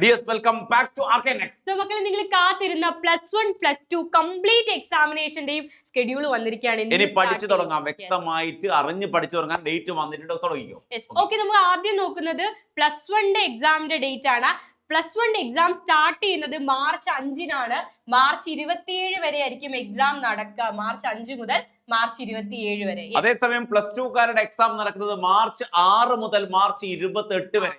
Yes, welcome back to RKNX. So, മക്കളെ നിങ്ങൾ കാത്തിരുന്ന +1 +2 കംപ്ലീറ്റ് എക്സാമിനേഷന്റെയും ഷെഡ്യൂൾ വന്നിരിക്കുകയാണ്. ഇനി പഠിച്ചു തുടങ്ങാം, വ്യക്തമായിട്ട് അറിഞ്ഞ് പഠിച്ചു തുടങ്ങാൻ ഡേറ്റ് വന്നിട്ടുണ്ട്, തുടങ്ങിക്കോ. ഓക്കെ, നമുക്ക് ആദ്യം നോക്കുന്നത് +1 എക്സാമിന്റെ ഡേറ്റ് ആണ്. +1 എക്സാം സ്റ്റാർട്ട് ചെയ്യുന്നത് മാർച്ച് 5-നാണ്. മാർച്ച് 27 വരെ ആയിരിക്കും എക്സാം നടക്കുക. മാർച്ച് 5 മുതൽ മാർച്ച് 27 വരെ. അതേസമയം +2കാരുടെ എക്സാം നടക്കുന്നത് മാർച്ച് 6 മുതൽ മാർച്ച് 28 വരെ.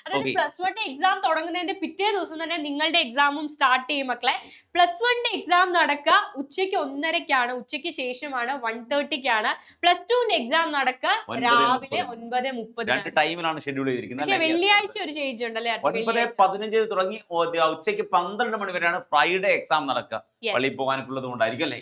അതായത് +1 എക്സാം തുടങ്ങുന്നതിന്റെ പിറ്റേ ദിവസം തന്നെ നിങ്ങളുടെ എക്സാമും സ്റ്റാർട്ട് ചെയ്യും മക്കളെ. +1 എക്സാം നടക്കുക ഉച്ചയ്ക്ക് 1:30-ക്കാണ്, ഉച്ചയ്ക്ക് ശേഷമാണ് 1:30-ക്കാണ്. +2 എക്സാം നടക്കുക രാവിലെ 9:30. രണ്ട് ടൈമിലാണ് ഷെഡ്യൂൾ ചെയ്തിരിക്കുന്നത്. വെള്ളിയാഴ്ച ഒരു ചേഞ്ച് ഉണ്ടല്ലേ? 9:15 തുടങ്ങി ഉച്ചയ്ക്ക് 12 മണി വരെയാണ് ഫ്രൈഡേ എക്സാം നടക്കുക. പള്ളിയിൽ പോകാനുള്ളത് കൊണ്ടായിരിക്കും അല്ലേ?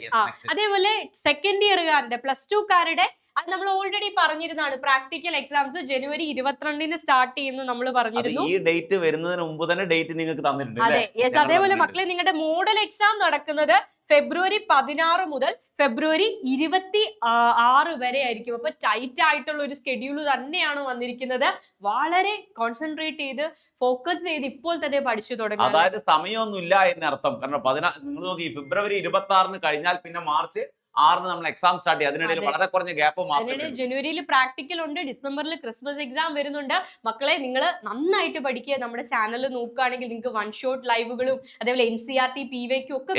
അതേപോലെ സെക്കൻഡ് ഇയറുകാരുടെ +2കാരുടെ അത് നമ്മൾ ഓൾറെഡി പറഞ്ഞിരുന്നതാണ്. പ്രാക്ടിക്കൽ എക്സാംസ് ജനുവരി 22-ന് സ്റ്റാർട്ട് ചെയ്യുന്നു നമ്മൾ പറഞ്ഞിരുന്നു. ഈ ഡേറ്റ് വരുന്നതിന് മുമ്പ് തന്നെ ഡേറ്റ് നിങ്ങൾക്ക് തന്നിട്ടുണ്ട്. അതെ, അതേപോലെ മക്കളെ നിങ്ങളുടെ മോഡൽ എക്സാം നടക്കുന്നത് ഫെബ്രുവരി 16 മുതൽ ഫെബ്രുവരി 26 വരെ ആയിരിക്കും. അപ്പൊ ടൈറ്റ് ആയിട്ടുള്ള ഒരു സ്കെഡ്യൂൾ തന്നെയാണ് വന്നിരിക്കുന്നത്. വളരെ കോൺസെൻട്രേറ്റ് ചെയ്ത് ഫോക്കസ് ചെയ്ത് ഇപ്പോൾ തന്നെ പഠിച്ചു തുടങ്ങും. അതായത് സമയമൊന്നുമില്ല എന്നർത്ഥം. കാരണം നിങ്ങൾ നോക്കി, ഫെബ്രുവരി 26-ന് കഴിഞ്ഞാൽ പിന്നെ മാർച്ച് 6-ന് നമ്മൾ എക്സാം സ്റ്റാർട്ട് ചെയ്യും. അതിനിടയിൽ വളരെ കുറഞ്ഞ ഗ്യാപ്പ് മാത്രമേ. ജനുവരിയിൽ പ്രാക്ടിക്കൽ ഉണ്ട്, ഡിസംബറിൽ ക്രിസ്മസ് എക്സാം വരുന്നുണ്ട്. മക്കളെ നിങ്ങൾ നന്നായിട്ട് പഠിക്കുക. നമ്മുടെ ചാനൽ നോക്കുകയാണെങ്കിൽ നിങ്ങൾക്ക് വൺ ഷോട്ട് ലൈവുകളും അതേപോലെ NCERT PVQ ഒക്കെ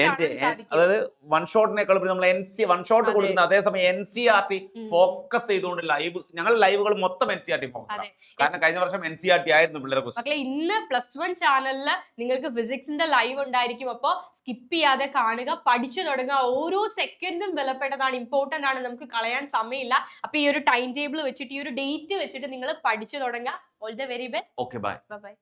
അതായത് വൺ ഷോട്ടിനേക്കാൾ നമ്മൾ വൺ ഷോട്ട് കൊടുക്കുന്നത്. അതേസമയം NCERT ഫോക്കസ് ചെയ്തുകൊണ്ട് ഞങ്ങൾ ലൈവുകൾ മൊത്തം NCERT ഫോക്കസ്, കാരണം കഴിഞ്ഞ വർഷം NCERT ആയിരുന്നു പിള്ളേരെ. മക്കളെ ഇന്ന് +1 ചാനലിൽ നിങ്ങൾക്ക് ഫിസിക്സിന്റെ ലൈവ് ഉണ്ടായിരിക്കും. അപ്പോൾ സ്കിപ്പ് ചെയ്യാതെ കാണുക, പഠിച്ചു തുടങ്ങുക. ഓരോ സെക്കൻഡും വിലപ്പെട്ടതാണ്, ഇമ്പോർട്ടന്റ് ആണ്, നമുക്ക് കളയാൻ സമയമില്ല. അപ്പൊ ഈ ഒരു ടൈം ടേബിൾ വെച്ചിട്ട്, ഈ ഒരു ഡേറ്റ് വെച്ചിട്ട് നിങ്ങൾ പഠിച്ചു തുടങ്ങുക. All the very best. Okay, bye. By.